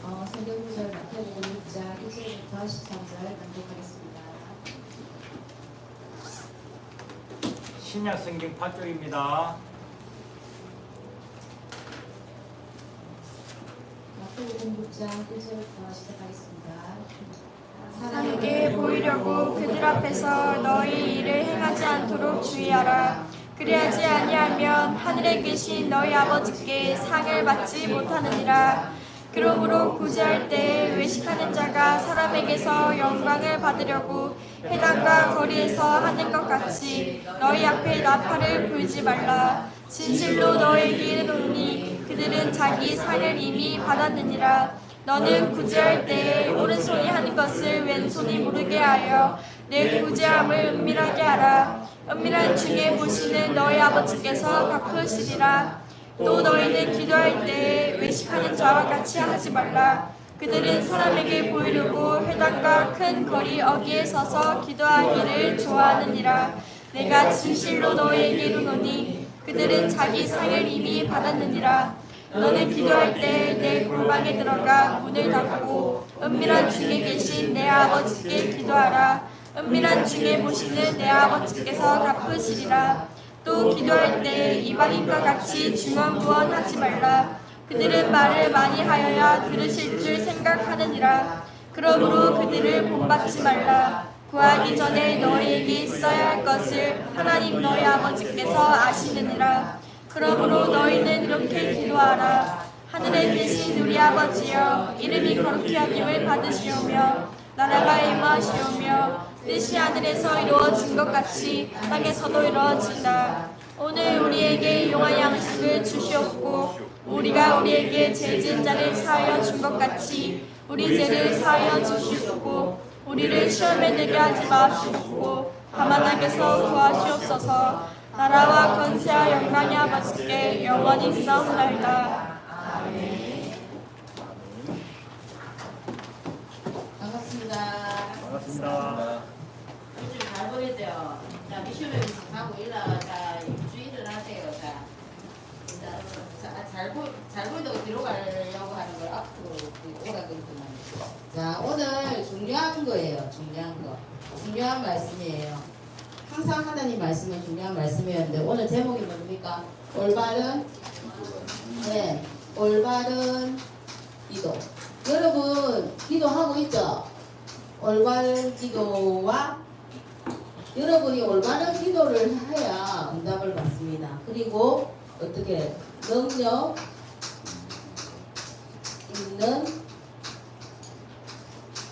성경 구절 마태복음 6장 1절부터 13절 낭독하겠습니다. 신약 성경 8쪽입니다. 마태복음 6장 1절부터 시작하겠습니다. 사람에게 보이려고 그들 앞에서 너희 일을 행하지 않도록 주의하라. 그리하지 아니하면 하늘에 계신 너희 아버지께 상을 받지 못하느니라. 그러므로 구제할 때에 외식하는 자가 사람에게서 영광을 받으려고 회당과 거리에서 하는 것 같이 너희 앞에 나팔을 불지 말라. 진실로 너희에게 이르노니 그들은 자기 상을 이미 받았느니라. 너는 구제할 때에 오른손이 하는 것을 왼손이 모르게 하여 내 구제함을 은밀하게 하라. 은밀한 중에 보시는 너희 아버지께서 갚으시리라. 또 너희는 기도할 때에 외식하는 자와 같이 하지 말라. 그들은 사람에게 보이려고 회당과 큰 거리 어귀에 서서 기도하기를 좋아하느니라. 내가 진실로 너희에게 이르노니 그들은 자기 상을 이미 받았느니라. 너는 기도할 때 내 골방에 들어가 문을 닫고 은밀한 중에 계신 내 아버지께 기도하라. 은밀한 중에 보시는 내 아버지께서 갚으시리라. 또 기도할 때 이방인과 같이 중언부언하지 말라. 그들은 말을 많이 하여야 들으실 줄 생각하느니라. 그러므로 그들을 본받지 말라. 구하기 전에 너희에게 있어야 할 것을 하나님 너희 아버지께서 아시느니라. 그러므로 너희는 이렇게 기도하라. 하늘에 계신 우리 아버지여, 이름이 거룩히 여김을 받으시오며 나라가 임하시오며 뜻이 하늘에서 이루어진 것 같이 땅에서도 이루어지다. 오늘 우리에게 일용할 양식을 주시옵고 우리가 우리에게 죄 지은 자를 사하여 준 것 같이 우리 죄를 사하여 주시옵고 우리를 시험에 들게 하지 마시옵고 다만 악에서 구하시옵소서. 나라와 권세와 영광이 아버지께 영원히 있사옵나이다. 아멘. 반갑습니다. 반갑습니다. 요즘 잘 보이죠? 자, 미션을 하고 일어나자, 주의를 하세요. 잘 보인다고 뒤로 가려고 하는 걸 앞으로 오라그랬구만. 자, 오늘 중요한 거예요. 중요한 말씀이에요. 항상 하나님 말씀은 중요한 말씀이었는데 오늘 제목이 뭡니까? 올바른 기도. 여러분 기도하고 있죠? 올바른 기도와 여러분이 올바른 기도를 해야 응답을 받습니다. 그리고 어떻게 능력 있는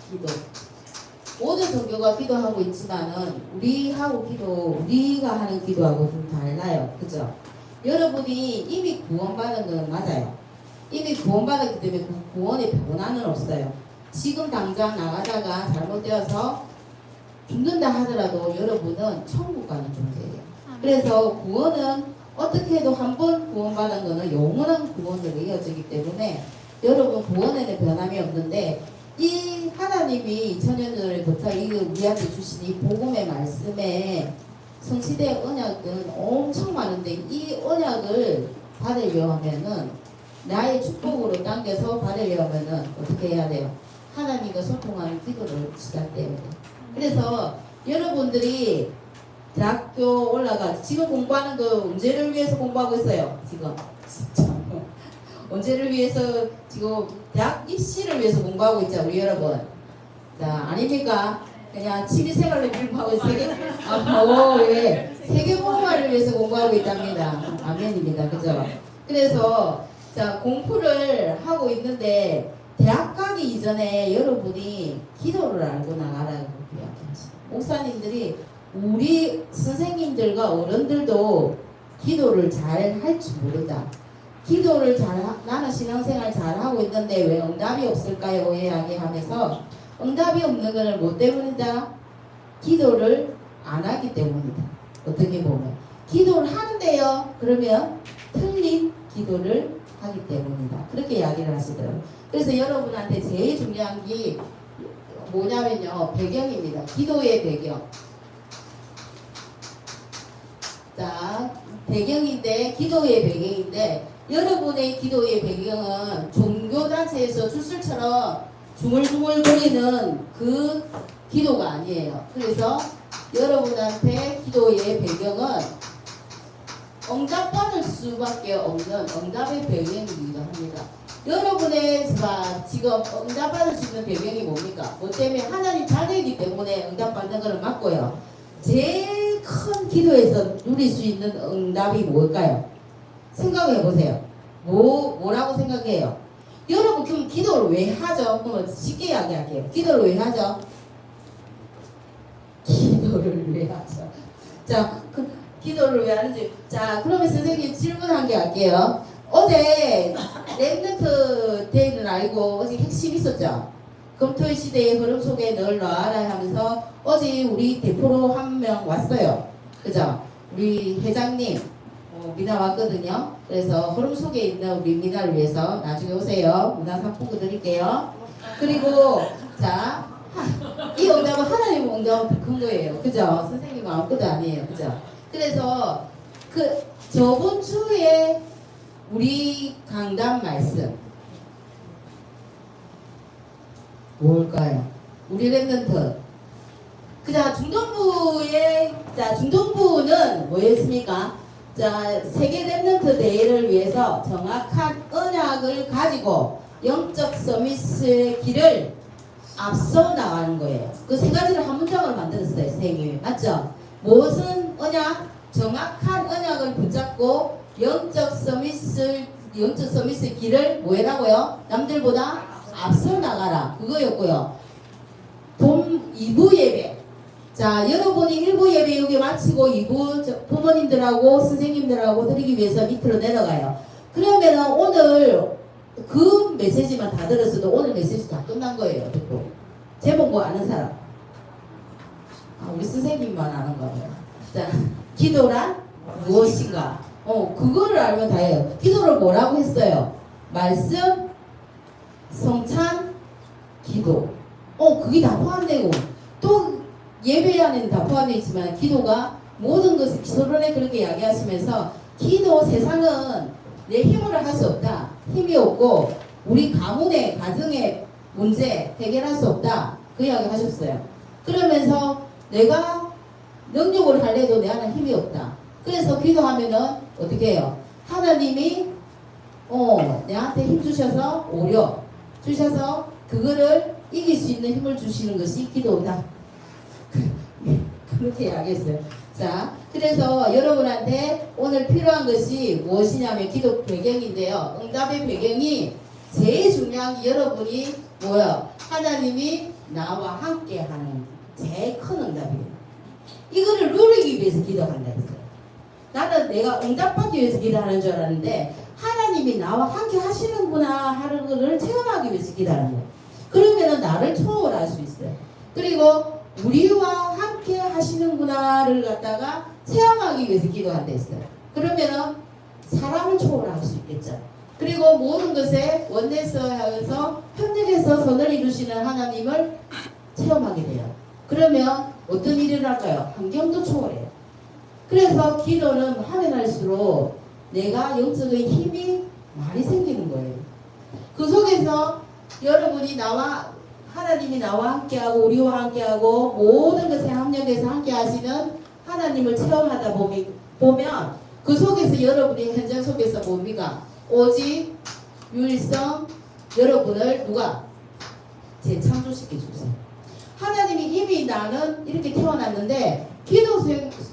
기도. 모든 종교가 기도하고 있지만은 우리가 하는 기도하고 좀 달라요. 그죠? 여러분이 이미 구원받은 건 맞아요. 이미 구원받았기 때문에 그 구원의 변화는 없어요. 지금 당장 나가다가 잘못되어서 죽는다 하더라도 여러분은 천국 가는 존재예요. 그래서 구원은 어떻게 해도 한 번 구원받은 거는 영원한 구원으로 이어지기 때문에 여러분 구원에는 변함이 없는데 이 하나님이 2000년 전부터 우리한테 주신 이 복음의 말씀에 성시대의 언약은 엄청 많은데 이 언약을 받으려 하면은 나의 축복으로 당겨서 받으려 하면은 어떻게 해야 돼요? 하나님과 소통하는 기도를 시작해야 돼요. 그래서 여러분들이 대학교 올라가 지금 공부하는 거 언제를 위해서 공부하고 있어요? 지금 진짜 언제를 위해서 지금 대학 입시를 위해서 공부하고 있죠, 우리 여러분. 자, 아닙니까? 그냥 취미생활로 공부하고 세계보험화를 위해서 공부하고 있답니다. 아멘입니다, 그죠? 그래서 자 공부를 하고 있는데 대학 가기 이전에 여러분이 기도를 알고 나가라고 이야기하시죠. 목사님들이 우리 선생님들과 어른들도 기도를 잘 할 줄 모른다. 나는 신앙생활 잘 하고 있는데 왜 응답이 없을까요? 이야기하면서 응답이 없는 것은 뭐 때문이다? 기도를 안 하기 때문이다. 어떻게 보면 기도를 하는데요. 그러면 틀린 기도를 하기 때문이다. 그렇게 이야기를 하시더라고요. 그래서 여러분한테 제일 중요한 게 뭐냐면요. 배경입니다. 기도의 배경. 자, 배경인데 기도의 배경인데 여러분의 기도의 배경은 종교단체에서 주술처럼 중얼중얼거리는 그 기도가 아니에요. 그래서 여러분한테 기도의 배경은 응답받을 수밖에 없는 응답의 배경이기도 합니다. 여러분의 지금 응답받을 수 있는 배경이 뭡니까? 뭐 때문에 하나님 자녀이기 때문에 응답받는 것을 맞고요. 제일 큰 기도에서 누릴 수 있는 응답이 뭘까요? 생각해 보세요. 뭐라고 생각해요? 여러분 그럼 기도를 왜 하죠? 그럼 쉽게 이야기할게요. 기도를 왜 하죠? 기도를 왜 하죠? 자, 기도를 왜 하는지. 자, 그러면 선생님 질문 한 개 할게요. 어제 랩런트 데이는 알고 어제 핵심 있었죠? 검토의 시대의 흐름 속에 널 놔라 하면서 어제 우리 대표로 한 명 왔어요. 그죠? 우리 회장님 미나 왔거든요. 그래서 흐름 속에 있는 우리 미나를 위해서 나중에 오세요. 문화상품권 드릴게요. 그리고 자, 이 응답은 하나님 응답은 큰 거예요. 그죠? 선생님은 아무것도 아니에요. 그죠? 그래서 저번 주에 우리 강단 말씀 뭘까요? 우리 랩런트 그자 중동부는 뭐였습니까? 자, 세계 랩런트 대회를 위해서 정확한 언약을 가지고 영적 서밋의 길을 앞서 나가는 거예요. 그 세 가지를 한 문장으로 만들었어요, 선생님이. 맞죠? 무슨 언약? 정확한 언약을 붙잡고 영적 서밋의 길을 뭐 해라고요? 남들보다 앞서 나가라. 그거였고요. 2부 예배. 자, 여러분이 1부 예배 여기 마치고 2부 부모님들하고 선생님들하고 드리기 위해서 밑으로 내려가요. 그러면은 오늘 그 메시지만 다 들었어도 오늘 메시지 다 끝난 거예요. 듣고. 제목 뭐 아는 사람? 우리 선생님만 아는 거예요. 자, 기도란 무엇인가? 그거를 알면 다 해요. 기도를 뭐라고 했어요? 말씀, 성찬, 기도. 그게 다 포함되고 또 예배 안에는 다 포함되어 있지만 기도가 모든 것을 서론에 그렇게 이야기하시면서 기도 세상은 내 힘으로 할 수 없다. 힘이 없고 우리 가문의 가정의 문제 해결할 수 없다. 그 이야기 하셨어요. 그러면서 내가 능력을 하려도 내 안에 힘이 없다. 그래서 기도하면은 어떻게 해요? 하나님이 내한테 힘 주셔서 오려 주셔서 그거를 이길 수 있는 힘을 주시는 것이 기도다. 그렇게 이야기했어요. 자, 그래서 여러분한테 오늘 필요한 것이 무엇이냐면 기도 배경인데요. 응답의 배경이 제일 중요한 게 여러분이 뭐예요? 하나님이 나와 함께 하는 제일 큰 응답이에요. 이거를 누리기 위해서 기도한다 했어요. 나는 내가 응답받기 위해서 기도하는 줄 알았는데 하나님이 나와 함께 하시는구나 하는 것을 체험하기 위해서 기도하는 거예요. 그러면은 나를 초월할 수 있어요. 그리고 우리와 함께 하시는구나를 갖다가 체험하기 위해서 기도한다 했어요. 그러면은 사람을 초월할 수 있겠죠. 그리고 모든 것에 원내에서 협력해서 선을 이루시는 하나님을 체험하게 돼요. 그러면 어떤 일이 일어날까요? 환경도 초월해요. 그래서 기도는 하면 할수록 내가 영적인 힘이 많이 생기는 거예요. 그 속에서 여러분이 하나님이 나와 함께하고 우리와 함께하고 모든 것에 합력해서 함께하시는 하나님을 체험하다 보면 그 속에서 여러분이 현장 속에서 뭡니까? 오직 유일성 여러분을 누가 재창조시켜 주세요. 하나님이 이미 나는 이렇게 태어났는데 기도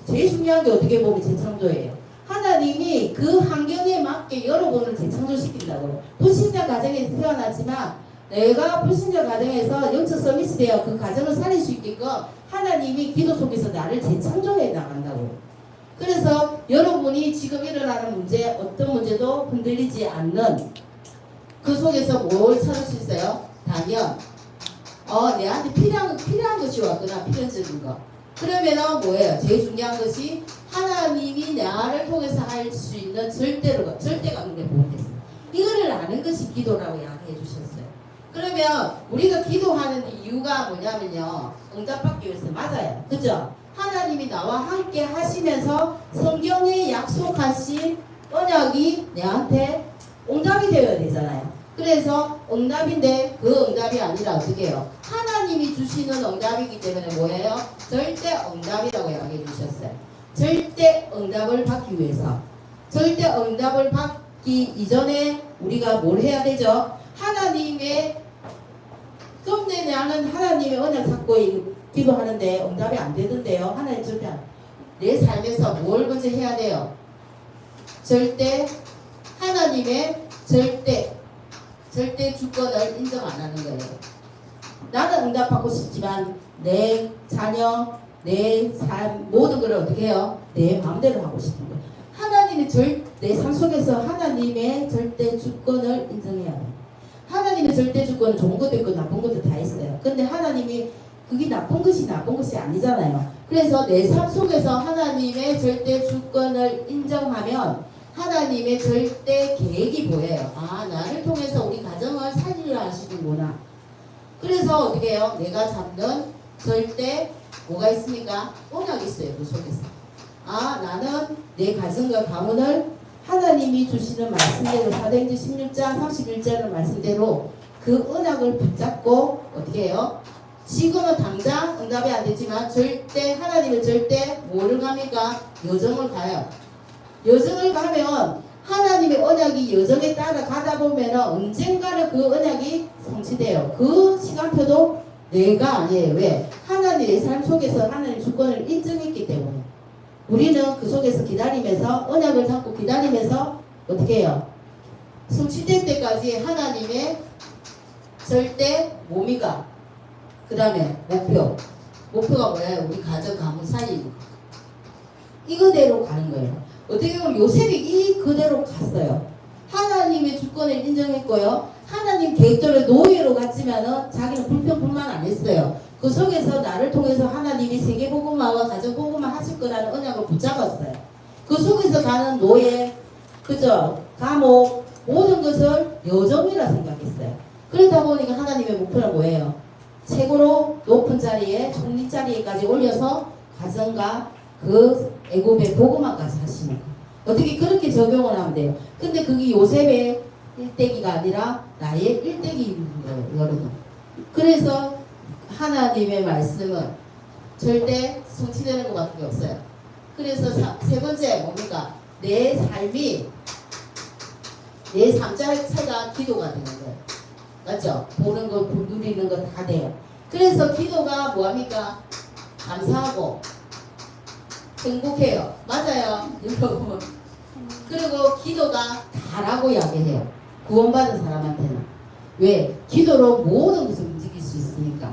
제일 중요한 게 어떻게 보면 재창조예요. 하나님이 그 환경에 맞게 여러분을 재창조시킨다고요. 불신자 가정에서 태어났지만 내가 불신자 가정에서 영적 서비스 되어 그 가정을 살릴 수 있게끔 하나님이 기도 속에서 나를 재창조해 나간다고요. 그래서 여러분이 지금 일어나는 문제 어떤 문제도 흔들리지 않는 그 속에서 뭘 찾을 수 있어요? 당연 내한테 필요한 것이 왔구나. 필연적인 거. 그러면은 뭐예요? 제일 중요한 것이 하나님이 나를 통해서 할 수 있는 절대가 눈에 보이겠어요. 이거를 아는 것이 기도라고 이야기해 주셨어요. 그러면 우리가 기도하는 이유가 뭐냐면요. 응답받기 위해서 맞아요. 그죠? 하나님이 나와 함께 하시면서 성경에 약속하신 언약이 내한테 응답이 되어야 되잖아요. 그래서 응답인데 그 응답이 아니라 어떻게 해요? 하나님이 주시는 응답이기 때문에 뭐예요? 절대 응답이라고 이야기해 주셨어요. 절대 응답을 받기 위해서, 절대 응답을 받기 이전에 우리가 뭘 해야 되죠? 하나님의, 그런데 나는 하나님의 언약 잡고 기도하는데 응답이 안 되던데요. 하나님 절대 내 삶에서 뭘 먼저 해야 돼요? 절대 하나님의 절대 주권을 인정 안 하는 거예요. 나는 응답받고 싶지만 내 자녀, 내 삶 모든 걸 어떻게 해요? 내 마음대로 하고 싶은 거예요. 하나님의 내 삶 속에서 하나님의 절대 주권을 인정해야 돼요. 하나님의 절대 주권은 좋은 것도 있고 나쁜 것도 다 있어요. 근데 하나님이 그게 나쁜 것이 아니잖아요. 그래서 내 삶 속에서 하나님의 절대 주권을 인정하면 하나님의 절대 계획이 보여요. 아, 나를 통해서 우리 가정을 살리려 하시는구나. 그래서 어떻게 해요? 내가 잡는 절대 뭐가 있습니까? 언약이 있어요. 그 속에서. 아, 나는 내 가정과 가문을 하나님이 주시는 말씀대로 사도행전 16장 31절의 말씀대로 그 언약을 붙잡고 어떻게 해요? 지금은 당장 응답이 안 되지만 절대 하나님은 절대 뭐를 갑니까? 여정을 가요. 여정을 가면 하나님의 언약이 여정에 따라 가다 보면 언젠가는 그 언약이 성취돼요. 그 시간표도 내가 아니에요. 왜? 하나님의 삶 속에서 하나님 주권을 인정했기 때문에 우리는 그 속에서 기다리면서 언약을 잡고 기다리면서 어떻게 해요? 성취될 때까지 하나님의 절대 몸이가 그 다음에 목표가 뭐예요? 우리 가정 가문 살리는 거. 이거대로 가는 거예요. 어떻게 보면 요셉이 그대로 갔어요. 하나님의 주권을 인정했고요. 하나님 계획대로 노예로 갔지만은 자기는 불평불만 안 했어요. 그 속에서 나를 통해서 하나님이 세계복음화와 가정복음화 하실 거라는 언약을 붙잡았어요. 그 속에서 가는 노예, 그죠? 감옥, 모든 것을 여정이라 생각했어요. 그러다 보니까 하나님의 목표는 뭐예요? 최고로 높은 자리에, 총리 자리에까지 올려서 가정과 그 애굽의 복음화까지 하시는 거예요. 어떻게 그렇게 적용을 하면 돼요. 근데 그게 요셉의 일대기가 아니라 나의 일대기인 거예요, 여러분. 그래서 하나님의 말씀은 절대 성취되는 것밖에 없어요. 그래서 세 번째 뭡니까? 내 삶이 내 삶 자체가 기도가 되는 거예요. 맞죠? 보는 거, 누리는 거 다 돼요. 그래서 기도가 뭐합니까? 감사하고 행복해요. 맞아요, 여러분. 그리고 기도가 다라고 이야기해요. 구원받은 사람한테는. 왜? 기도로 모든 것을 움직일 수 있으니까.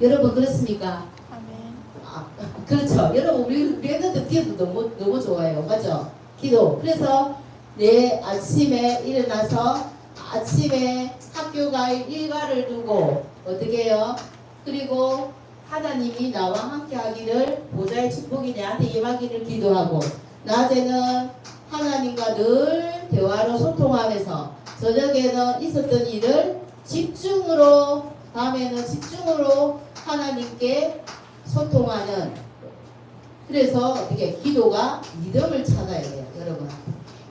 여러분 그렇습니까? 아멘. 아, 그렇죠. 여러분 우리 애들도 기도 너무 좋아해요. 맞죠? 기도. 그래서 내 아침에 일어나서 아침에 학교 갈 일과를 두고 어떻게 해요? 그리고 하나님이 나와 함께 하기를 보좌의 축복이 내한테 임하기를 기도하고 낮에는 하나님과 늘 대화로 소통하면서 저녁에는 있었던 일을 집중으로 밤에는 집중으로 하나님께 소통하는 그래서 어떻게 기도가 믿음을 찾아야 돼요. 여러분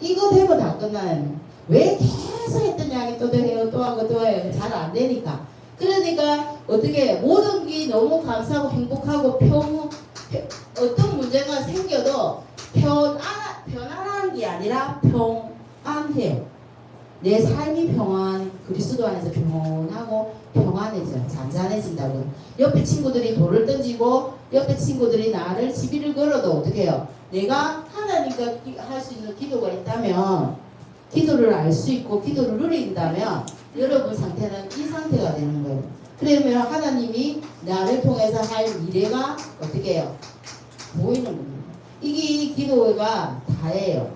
이거 되면 다 끝나요. 왜 계속 했던 이야기 또 해요 또 하고 또 해요. 잘 안 되니까. 그러니까 어떻게 모든 게 너무 감사하고 행복하고 어떤 문제가 생겨도 편안한 게 아니라 평안해요. 내 삶이 그리스도 안에서 평온하고 평안해져요. 잔잔해진다고. 옆에 친구들이 돌을 던지고 옆에 친구들이 나를 시비를 걸어도 어떻게 해요? 내가 하나님과 할 수 있는 기도가 있다면 기도를 알 수 있고 기도를 누린다면 여러분 상태는 이 상태가 되는 거예요. 그러면 하나님이 나를 통해서 할 미래가 어떻게 해요? 보이는 겁니다. 이게 기도가 다예요.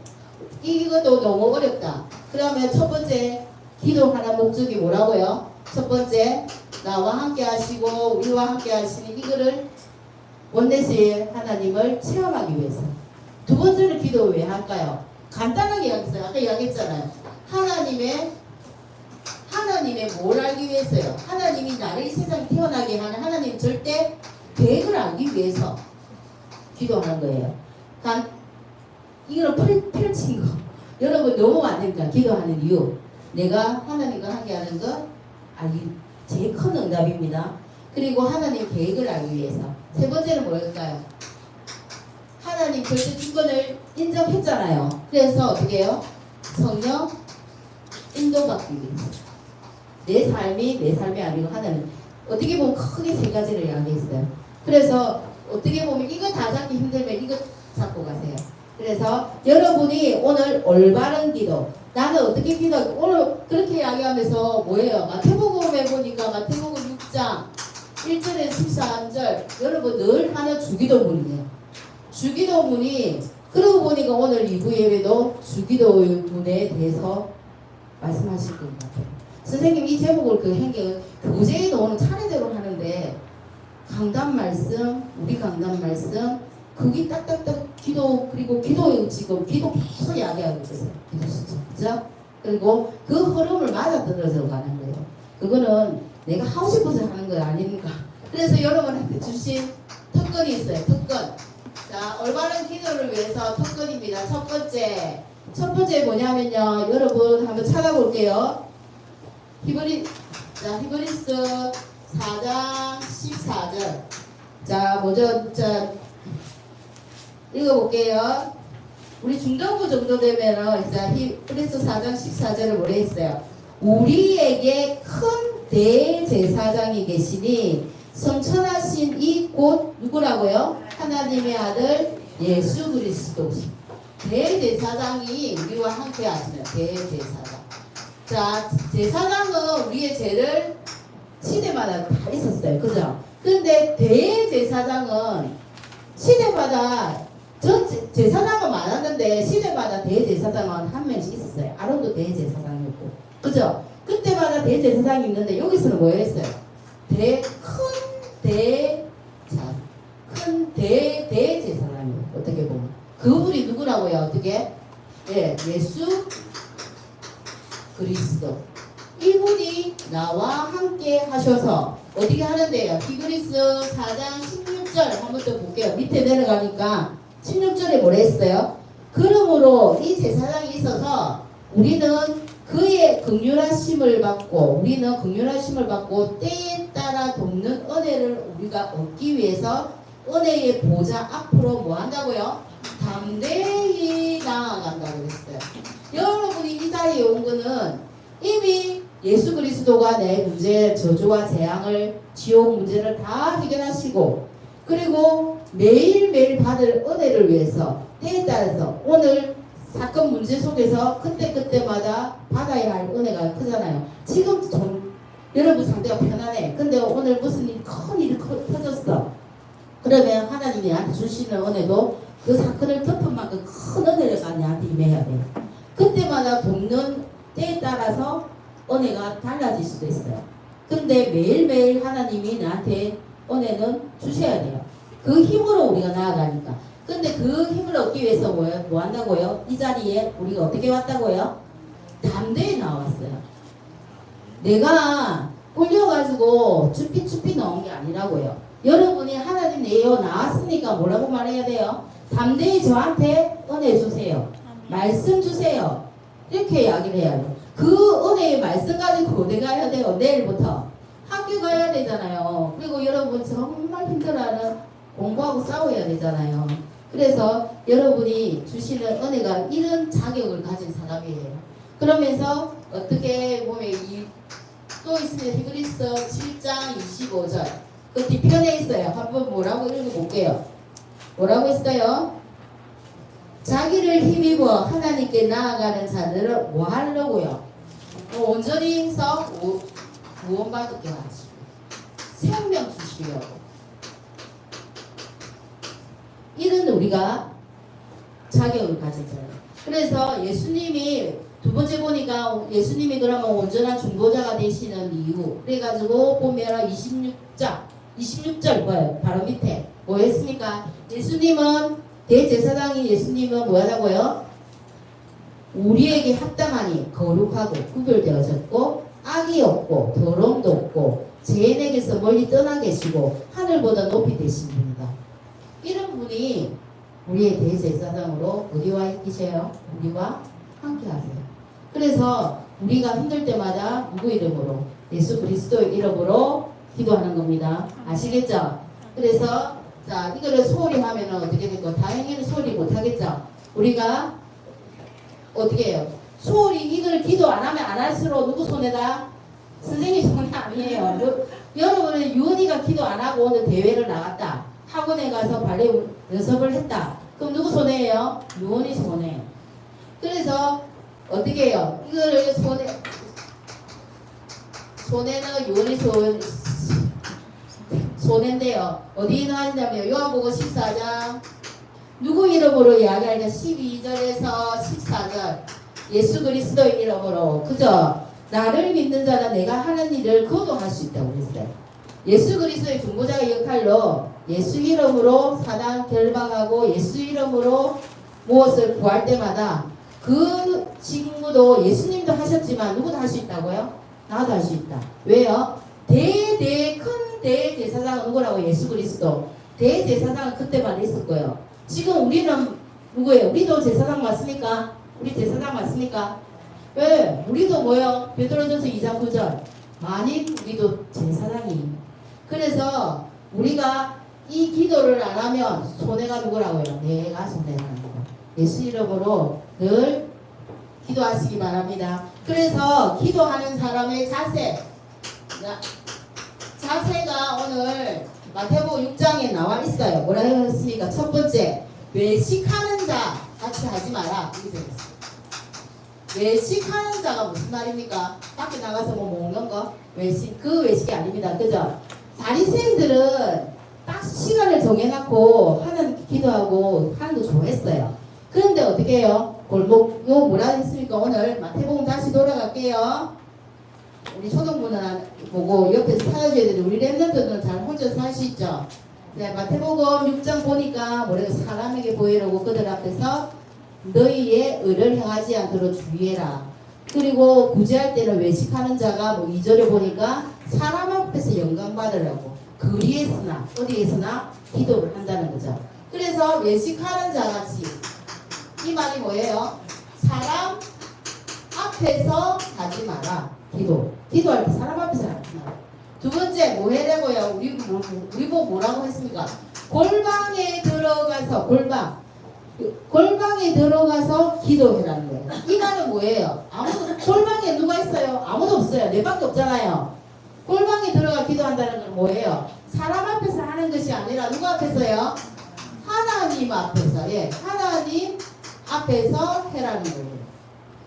이것도 너무 어렵다. 그러면 첫 번째 기도하는 목적이 뭐라고요? 첫 번째 나와 함께 하시고 우리와 함께 하시는 이거를 원내스의 하나님을 체험하기 위해서. 두 번째는 기도 왜 할까요? 간단하게 이야기했어요. 아까 이야기했잖아요. 하나님의 뭘 알기 위해서요? 하나님이 나를 이 세상에 태어나게 하는 하나님 절대 계획을 알기 위해서 기도하는 거예요. 이거는 펼친 거. 여러분 너무 안 됩니다. 기도하는 이유. 내가 하나님과 함께하는 것 알기 제일 큰 응답입니다. 그리고 하나님 계획을 알기 위해서. 세 번째는 뭘까요? 하나님 절대 주권을 인정했잖아요. 그래서 어떻게 해요? 성령 인도받기 위해서. 내 삶이 아니고 하나님. 어떻게 보면 크게 세 가지를 이야기했어요. 그래서 어떻게 보면 이거 다 잡기 힘들면 이거 잡고 가세요. 그래서 여러분이 오늘 올바른 기도, 나는 어떻게 기도할까? 오늘 그렇게 이야기하면서 뭐예요? 마태복음에 보니까 마태복음 6장 1절에서 13절 여러분 늘 하는 주기도문이에요. 주기도문이 그러고 보니까 오늘 2부 예배도 주기도문에 대해서 말씀하실 것 같아요. 선생님 이 제목을 그 행격을 교재에 놓는 차례대로 하는데 강단 말씀, 우리 강단 말씀 그게 딱딱딱 기도 그리고 기도 지금 기도 계속 이야기하고 있어요. 기도 수준 그죠? 그리고 그 흐름을 맞아 떨어져 가는 거예요. 그거는 내가 하고 싶어서 하는 거 아니니까. 그래서 여러분한테 주신 특권이 있어요. 특권. 자, 올바른 기도를 위해서 특권입니다. 첫 번째 뭐냐면요. 여러분 한번 찾아볼게요. 히브리스 4장 14절. 자, 먼저 읽어볼게요. 우리 중등부 정도 되면은 히브리스 4장 14절을 뭐래 했어요? 우리에게 큰 대제사장이 계시니 성천하신 이 곧 누구라고요? 하나님의 아들 예수 그리스도. 대제사장이 우리와 함께 하시는 대제사장. 자, 제사장은 우리의 죄를 시대마다 다 있었어요. 그죠? 근데 대제사장은 시대마다 제사장은 많았는데 시대마다 대제사장은 한 명씩 있었어요. 아론도 대제사장이었고. 그죠? 그때마다 대제사장이 있는데 여기서는 뭐였어요? 큰 대제사장이에요. 어떻게 보면. 그분이 누구라고요? 어떻게? 예, 예수 그리스도. 이분이 나와 함께 하셔서 어떻게 하는데요? 히브리스 4장 16절 한번 더 볼게요. 밑에 내려가니까 16절에 뭐라 했어요? 그러므로 이 제사장이 있어서 우리는 그의 긍휼하심을 받고 때에 따라 돕는 은혜를 우리가 얻기 위해서 은혜의 보좌 앞으로 뭐 한다고요? 담대히 나아간다고 했어요. 여러분이 이 자리에 온 거는 이미 예수 그리스도가 내 문제, 저주와 재앙을, 지옥 문제를 다 해결하시고 그리고 매일매일 받을 은혜를 위해서 때에 따라서 오늘 사건 문제 속에서 그때마다 받아야 할 은혜가 크잖아요. 지금 좀 여러분 상태가 편안해. 근데 오늘 무슨 큰 일이 터졌어. 그러면 하나님이 나한테 주시는 은혜도 그 사건을 덮은 만큼 큰 은혜가 나한테 임해야 돼요. 그때마다 돕는 때에 따라서 은혜가 달라질 수도 있어요. 근데 매일매일 하나님이 나한테 은혜는 주셔야 돼요. 그 힘으로 우리가 나아가니까. 근데 그 힘을 얻기 위해서 뭐 한다고요? 이 자리에 우리가 어떻게 왔다고요? 담대히 나왔어요. 내가 꿀려가지고 쭈삐쭈삐 나온 게 아니라고요. 여러분이 하나님 내어 나왔으니까 뭐라고 말해야 돼요? 담대히 저한테 은혜 주세요. 말씀 주세요. 이렇게 이야기를 해야 돼요. 그 은혜의 말씀 가지고 어디 가야 돼요? 내일부터 학교 가야 되잖아요. 그리고 여러분 정말 힘들어하는 공부하고 싸워야 되잖아요. 그래서 여러분이 주시는 은혜가 이런 자격을 가진 사람이에요. 그러면서 어떻게 보면 또 있습니다. 히브리서 7장 25절 그 뒤편에 있어요. 한번 뭐라고 읽어볼게요. 뭐라고 했어요? 자기를 힘입어 하나님께 나아가는 자들을 뭐 하려고요? 온전히 해서 구원받게 하시고 생명 주시려고. 이런 우리가 자격을 가지잖아요. 그래서 예수님이 두 번째 보니까 예수님이 그러면 온전한 중보자가 되시는 이유 그래가지고 보면 26절 뭐예요? 바로 밑에 뭐 했습니까? 예수님은 대제사장이 예수님은 뭐하다고요? 우리에게 합당하니 거룩하고 구별되어졌고 악이 없고 더러움도 없고 죄인에게서 멀리 떠나 계시고 하늘보다 높이 되신 분이다. 이런 분이 우리의 대제사장으로 어디와 계셔요? 우리와 함께 하세요. 그래서 우리가 힘들 때마다 누구 이름으로? 예수 그리스도의 이름으로 기도하는 겁니다. 아시겠죠? 그래서 자 이거를 소홀히 하면은 어떻게 될까? 다행히는 소홀히 못 하겠죠? 우리가 어떻게 해요? 소홀히 이걸 기도 안 하면 안 할수록 누구 손에다? 선생님 손이 아니에요. 여러분은 유은이가 기도 안 하고 오늘 대회를 나갔다. 학원에 가서 발레 연습을 했다. 그럼 누구 손해예요? 유은이 손해. 그래서 어떻게 해요? 이거를 손에는 유은이 손해인데요. 어디에 나왔냐면 요한복음 14장 누구 이름으로 이야기하냐 12절에서 14절 예수 그리스도의 이름으로 그죠? 나를 믿는 자는 내가 하는 일을 그도 할 수 있다고 그랬어요. 예수 그리스도의 중보자의 역할로 예수 이름으로 사단 결박하고 예수 이름으로 무엇을 구할 때마다 그 직무도 예수님도 하셨지만 누구도 할 수 있다고요? 나도 할 수 있다. 왜요? 큰 대제사장은 누구라고? 예수 그리스도. 대제사장은 그때만 있을 거예요. 지금 우리는 누구예요? 우리도 제사장 맞습니까? 우리 제사장 맞습니까? 왜? 우리도 뭐요? 베드로전서 2장 9절. 만일 우리도 제사장이. 그래서 우리가 이 기도를 안 하면 손해가 누구라고요? 내가 손해가 나는 거. 예수 이름으로 늘 기도하시기 바랍니다. 그래서 기도하는 사람의 자세가 오늘 마태복음 6장에 나와 있어요. 뭐라 했습니까? 첫 번째, 외식하는 자 같이 하지 마라. 이게 되겠어요. 외식하는 자가 무슨 말입니까? 밖에 나가서 뭐 먹는 거? 외식, 그 외식이 아닙니다. 그죠? 바리새인들은 딱 시간을 정해놓고 하는 기도하고 하는 거 좋아했어요. 그런데 어떻게 해요? 골목, 요 뭐라 했습니까? 오늘 마태복음 다시 돌아갈게요. 우리 초등부는 보고 옆에서 찾아줘야 되는데 우리 랩런트는 잘 혼자서 할 수 있죠. 네, 마태복음 6장 보니까 뭐래요? 사람에게 보이려고 그들 앞에서 너희의 의를 행하지 않도록 주의해라. 그리고 구제할 때는 외식하는 자가 뭐 2절에 보니까 사람 앞에서 영광 받으려고 거리에서나 어디에서나 기도를 한다는 거죠. 그래서 외식하는 자같이 이 말이 뭐예요? 사람 앞에서 하지 마라. 기도할 때 사람 앞에서 하지 마라. 두 번째 뭐 해라고요? 우리 보고 뭐라고 했습니까? 골방에 들어가서 골방에 들어가서 기도해라는 거예요. 이 말은 뭐예요? 골방에 누가 있어요? 아무도 없어요. 내 밖에 없잖아요. 골방에 들어가 기도한다는 건 뭐예요? 사람 앞에서 하는 것이 아니라 누구 앞에서요? 하나님 앞에서. 예, 하나님 앞에서 해라는 거예요.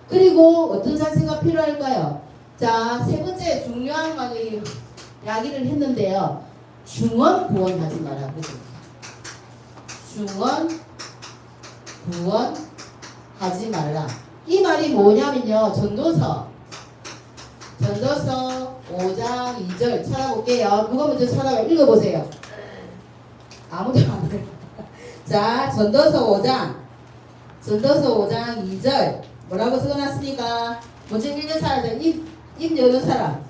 그리고 어떤 자세가 필요할까요? 자, 세 번째 중요한 말을 이야기를 했는데요. 중언 부언하지 마라. 중언 부언하지 말라. 이 말이 뭐냐면요. 전도서 5장 2절 찾아볼게요. 누가 먼저 찾아봐요? 읽어보세요. 아무도 안 돼요. 자, 전도서 5장 2절 뭐라고 써놨습니까? 먼저 읽는 사람, 입 여는 사람.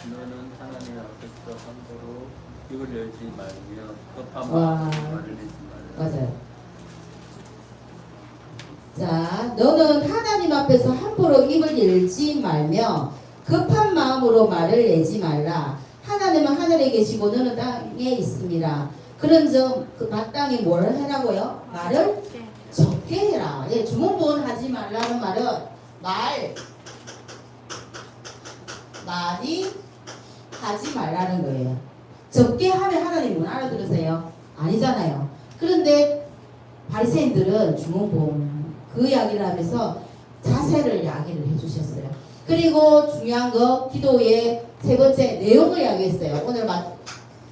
너는 하나님 앞에서 함부로 입을 열지 말며 급한 와. 마음으로 말을 내지 말라. 맞아요. 자, 너는 하나님 앞에서 함부로 입을 열지 말며 급한 마음으로 말을 내지 말라. 하나님은 하늘에 계시고 너는 땅에 있습니다. 그런즉 그 마땅히 뭘 해라고요? 말을 적게 해라. 예, 주문부언하지 말라는 말은 많이 하지 말라는 거예요. 적게 하면 하나님 못 알아들으세요? 아니잖아요. 그런데 바리새인들은 주문부언 그 이야기를 하면서 자세를 이야기를 해주셨어요. 그리고 중요한 거 기도의 세 번째 내용을 이야기했어요. 오늘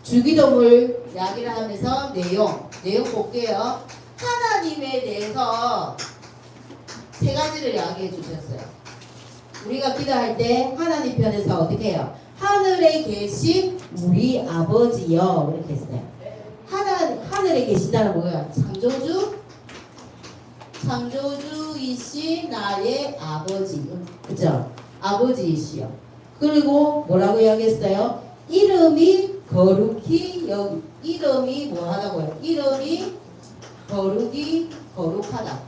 주기도물 이야기를 하면서 내용 볼게요. 하나님에 대해서 세 가지를 이야기해 주셨어요. 우리가 기도할 때 하나님 편에서 어떻게 해요? 하늘에 계신 우리 아버지여 이렇게 했어요. 하늘에 계신다는 뭐예요? 창조주이신 나의 아버지, 그죠? 아버지이시여. 그리고 뭐라고 이야기했어요? 이름이 뭐 하다고요? 이름이 거룩하다.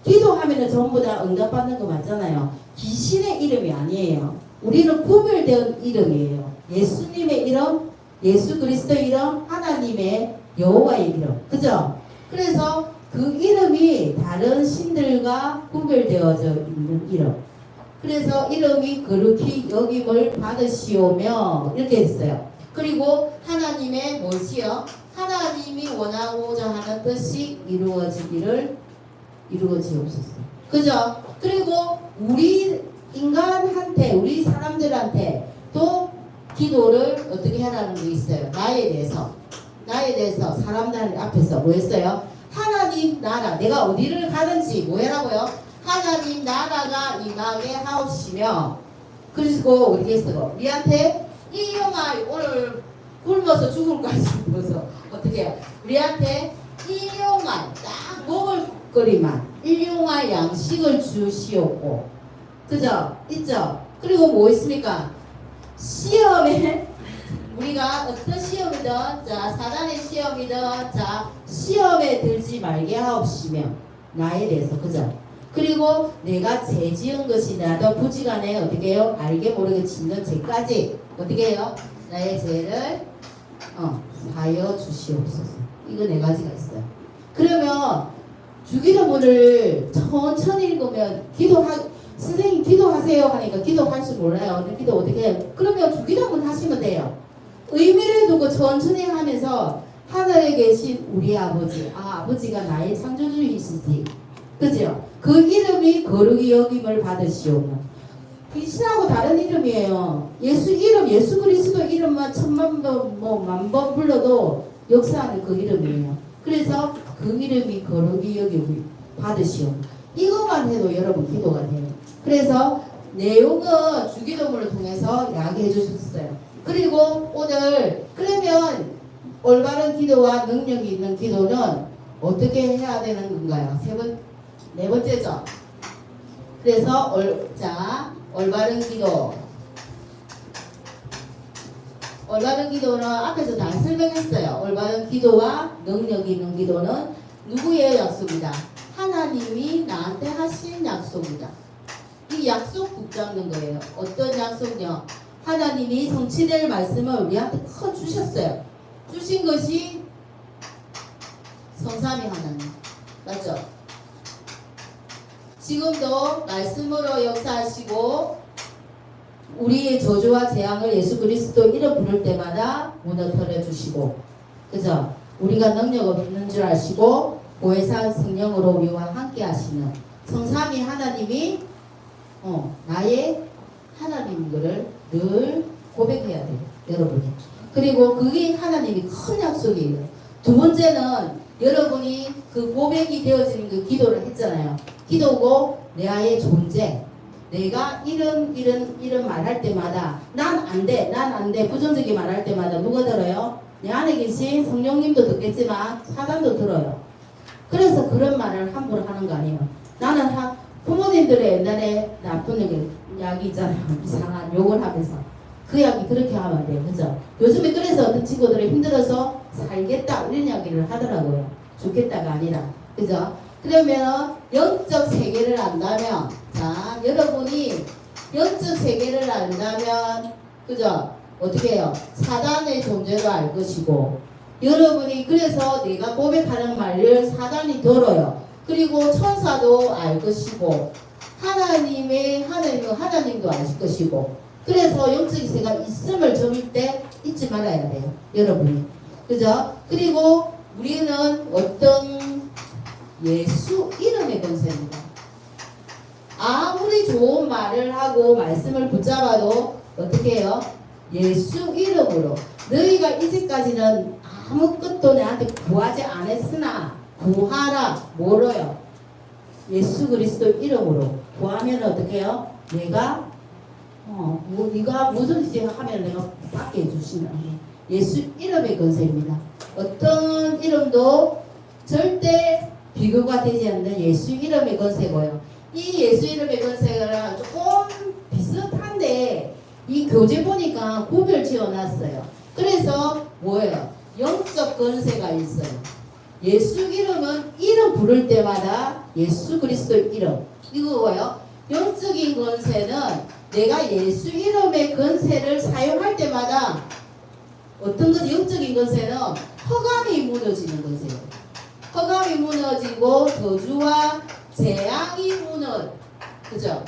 기도하면은 전부 다 응답받는 거 맞잖아요. 귀신의 이름이 아니에요. 우리는 구별된 이름이에요. 예수님의 이름, 예수 그리스도의 이름, 하나님의 여호와의 이름. 그죠? 그래서 그 이름이 다른 신들과 구별되어져 있는 이름. 그래서 이름이 거룩히 여김을 받으시오며 이렇게 했어요. 그리고 하나님의 무엇이요? 하나님이 원하고자 하는 뜻이 이루어지기를 이루어지옵소서. 그죠? 그리고 우리 인간한테, 우리 사람들한테 또 기도를 어떻게 하라는 게 있어요. 나에 대해서 사람들 앞에서 뭐 했어요? 하나님 나라, 내가 어디를 가든지 뭐 해라고요? 하나님 나라가 임하게 하옵시며, 그리고 어떻게 했어요? 우리한테 이 영아 오늘 굶어서 죽을 것 같아서 어떻게 해요? 우리한테 일용할 딱 먹을 거리만 일용할 양식을 주시옵고, 그죠? 있죠? 그리고 뭐 있습니까? 시험에 우리가 어떤 시험이든, 자 사단의 시험이든, 자 시험에 들지 말게 하옵시며, 나에 대해서, 그죠? 그리고 내가 죄 지은 것이 나도 부지간에 어떻게 해요? 알게 모르게 짓는 죄까지 어떻게 해요? 나의 죄를 사하여 주시옵소서. 이거 네 가지가 있어요. 그러면 주기도문을 천천히 읽으면 선생님 기도하세요 하니까 기도할 줄 몰라요. 근데 기도 어떻게 해요? 그러면 주기도문 하시면 돼요. 의미를 두고 천천히 하면서 하늘에 계신 우리 아버지, 아버지가 나의 창조주이시지, 그죠? 그 이름이 거룩히 여김을 받으시오며. 귀신하고 다른 이름이에요. 예수 이름, 예수 그리스도 이름만 1000번 뭐 10,000번 불러도 역사하는 그 이름이에요. 그래서 그 이름이 거룩히 여김을 받으시오. 이것만 해도 여러분 기도가 돼요. 그래서 내용은 주기도문을 통해서 이야기해 주셨어요. 그리고 오늘 그러면 올바른 기도와 능력이 있는 기도는 어떻게 해야 되는 건가요? 네 번째죠. 그래서 올바른 기도. 올바른 기도는 앞에서 다 설명했어요. 올바른 기도와 능력이 있는 기도는 누구의 약속이다? 하나님이 나한테 하신 약속이다. 이 약속 붙잡는 거예요. 어떤 약속이요? 하나님이 성취될 말씀을 우리한테 큰 주셨어요. 주신 것이 성삼위 하나님. 맞죠? 지금도 말씀으로 역사하시고 우리의 저주와 재앙을 예수 그리스도 이름 부를 때마다 무너뜨려 주시고, 그죠? 우리가 능력 없는 줄 아시고 보혜사 성령으로 우리와 함께 하시는 성삼위 하나님이 나의 하나님인 것을 늘 고백해야 돼요, 여러분이. 그리고 그게 하나님이 큰 약속이에요. 두 번째는 여러분이 그 고백이 되어지는 그 기도를 했잖아요. 기도고 내의 존재, 내가 이런 말할 때마다 난 안 돼 부정적인 말할 때마다 누가 들어요? 내 안에 계신 성령님도 듣겠지만 사단도 들어요. 그래서 그런 말을 함부로 하는 거 아니에요. 나는 부모님들의 옛날에 나쁜 이야기 있잖아요. 이상한 욕을 하면서 그 이야기 그렇게 하면 안 돼요. 그죠? 요즘에 그래서 어떤 친구들이 힘들어서 살겠다 이런 이야기를 하더라고요. 죽겠다가 아니라. 그죠? 그러면 영적 세계를 안다면, 자 여러분이 영적 세계를 안다면, 그죠? 어떻게 해요? 사단의 존재도 알 것이고, 여러분이 그래서 내가 고백하는 말을 사단이 들어요. 그리고 천사도 알 것이고, 하나님도 아실 것이고, 그래서 영적 세계가 있음을 점일 때 잊지 말아야 돼요, 여러분이. 그죠? 그리고 우리는 어떤 예수 이름의 권세입니다. 아무리 좋은 말을 하고 말씀을 붙잡아도 어떻게 해요? 예수 이름으로. 너희가 이제까지는 아무것도 내한테 구하지 않았으나 구하라. 뭐로요? 예수 그리스도 이름으로 구하면 어떻게 해요? 네가 네가 뭐든지 하면 내가 받게 해주신다. 예수 이름의 권세입니다. 어떤 이름도 절대 비교가 되지 않는 예수 이름의 권세고요. 이 예수 이름의 권세가 조금 비슷한데 이 교재 보니까 구별 지어놨어요. 그래서 뭐예요? 영적 권세가 있어요. 예수 이름은 이름 부를 때마다 예수 그리스도 이름. 이거 뭐예요? 영적인 권세는 내가 예수 이름의 권세를 사용할 때마다 어떤 거지? 영적인 권세는 허감이 무너지는 거죠. 허감이 무너지고 저주와 재앙이 그죠?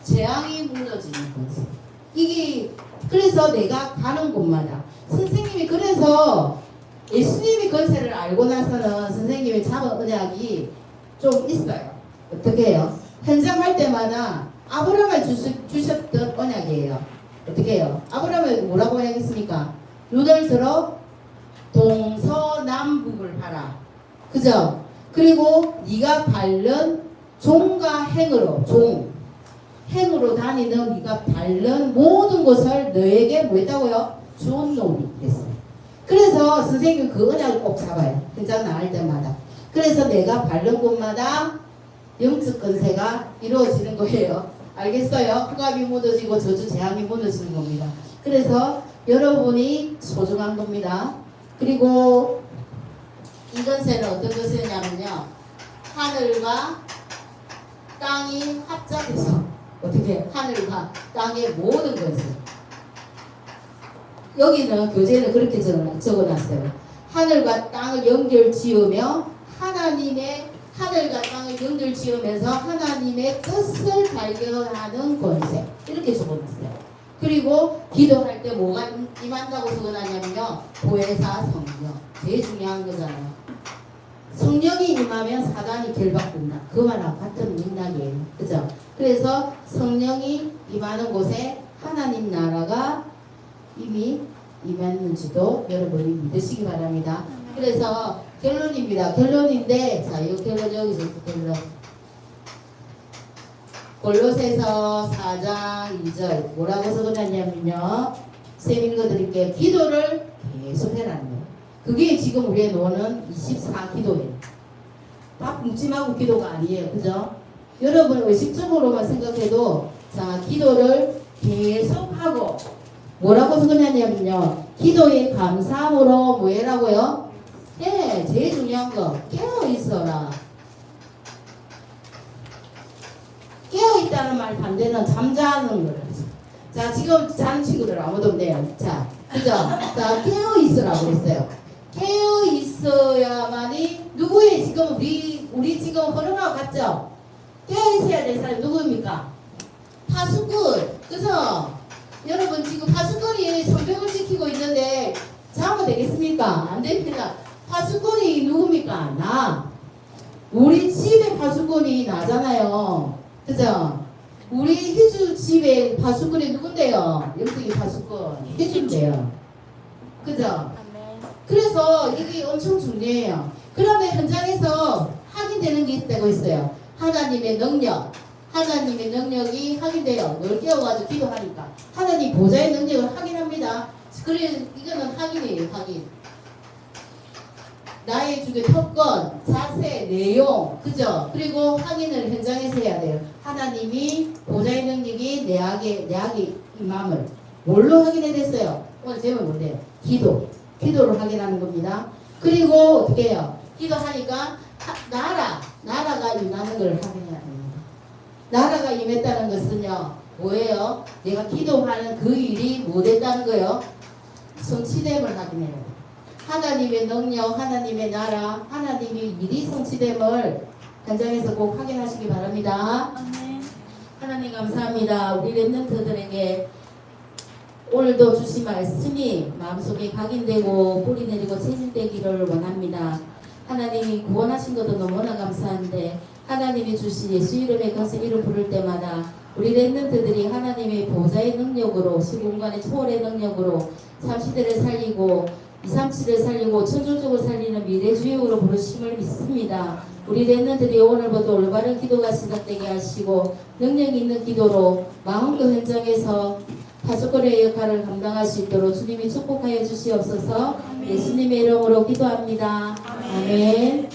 재앙이 무너지는 거지. 이게 그래서 내가 가는 곳마다 선생님이 그래서 예수님이 권세를 알고 나서는 선생님이 잡은 언약이 좀 있어요. 어떻게 해요? 현장 갈 때마다 아브라함에 주셨던 언약이에요. 어떻게 해요? 아브라함에 뭐라고 언약했습니까? 눈을 들어 동서남북을 봐라. 그죠? 그리고 네가 밟는 종과 행으로 행으로 다니는 네가 밟는 모든 것을 너에게 뭐 했다고요? 주었노니 그랬어요. 그래서 선생님 그 언약을 꼭 잡아요. 현장 나갈 때마다. 그래서 내가 밟는 곳마다 영적 권세가 이루어지는 거예요. 알겠어요? 허감이 무너지고 저주 재앙이 무너지는 겁니다. 그래서 여러분이 소중한 겁니다. 그리고 이 권세는 어떤 것이냐면요. 하늘과 땅이 합작해서 어떻게 하늘과 땅의 모든 것을 여기는 교재는 그렇게 적어놨어요. 하늘과 땅을 연결 지으며 하늘과 땅을 연결 지으면서 하나님의 뜻을 발견하는 권세 이렇게 적어놨어요. 그리고 기도할 때 뭐가 임한다고 적어놨냐면요. 보혜사 성령 제일 중요한 거잖아요. 성령이 임하면 사단이 결박된다. 그거랑 같은 맥락이에요. 그죠? 그래서 성령이 임하는 곳에 하나님 나라가 이미 임했는지도 여러분이 믿으시기 바랍니다. 그래서 결론입니다. 결론인데 자, 이 결론 여기서 결론. 골로새서 4장 2절 뭐라고 적어놨냐면요. 쌤 읽어드릴게요. 기도를 계속 해라는 거예요. 그게 지금 우리의 노는 24기도예요. 다 뭉침하고 기도가 아니에요. 그죠? 여러분 의식적으로만 생각해도 자, 기도를 계속하고 뭐라고 적어놨냐면요. 기도의 감사함으로 뭐해라고요? 네, 제일 중요한 거 깨어있어라. 깨어있다는 말 반대는 잠자는 거예요. 자, 지금 자는 친구들 아무도 없네요. 자, 그죠? 자, 깨어있으라고 그랬어요. 깨어있어야만이 누구의 지금 우리 지금 흐름하고 같죠? 깨어있어야 될 사람이 누구입니까? 파수꾼, 그죠? 여러분 지금 파수꾼이 성벽을 지키고 있는데 자면 되겠습니까? 안 됩니다. 파수꾼이 누굽니까? 나. 우리 집에 파수꾼이 나잖아요. 그죠? 우리 희주 집에 파수꾼이 누군데요? 영적인 파수꾼. 희주인데요. 그죠? 그래서 이게 엄청 중요해요. 그러면 현장에서 확인되는 게 있다고 있어요. 하나님의 능력. 하나님의 능력이 확인돼요. 널 깨워가지고 기도하니까. 하나님 보좌의 능력을 확인합니다. 그래, 이거는 확인이에요. 확인. 나의 주의 특권, 자세, 내용, 그죠? 그리고 확인을 현장에서 해야 돼요. 하나님이 보좌의 능력이 내 악의 임함을 뭘로 확인해야 됐어요? 오늘 제목이 뭔데요? 기도를 확인하는 겁니다. 그리고 어떻게 해요? 기도하니까 나라가 임하는 걸 확인해야 됩니다. 나라가 임했다는 것은요, 뭐예요? 내가 기도하는 그 일이 뭐 됐다는 거예요? 성취됨을 확인해야 돼요. 하나님의 능력, 하나님의 나라, 하나님의 일이 성취됨을 현장에서 꼭 확인하시기 바랍니다. 하나님 감사합니다. 우리 렘넌트들에게 오늘도 주신 말씀이 마음속에 각인되고 뿌리내리고 체질되기를 원합니다. 하나님이 구원하신 것도 너무나 감사한데 하나님이 주신 예수 이름의 것을 이름 부를 때마다 우리 렘넌트들이 하나님의 보좌의 능력으로 시공간의 초월의 능력으로 30대를 살리고 237을 살리고 천조적으로 살리는 미래주역으로 부르심을 믿습니다. 우리 렘넌트들이 오늘부터 올바른 기도가 시작되게 하시고 능력 있는 기도로 마음껏 현장에서 파수꾼의 역할을 감당할 수 있도록 주님이 축복하여 주시옵소서. 예수님의 이름으로 기도합니다. 아멘.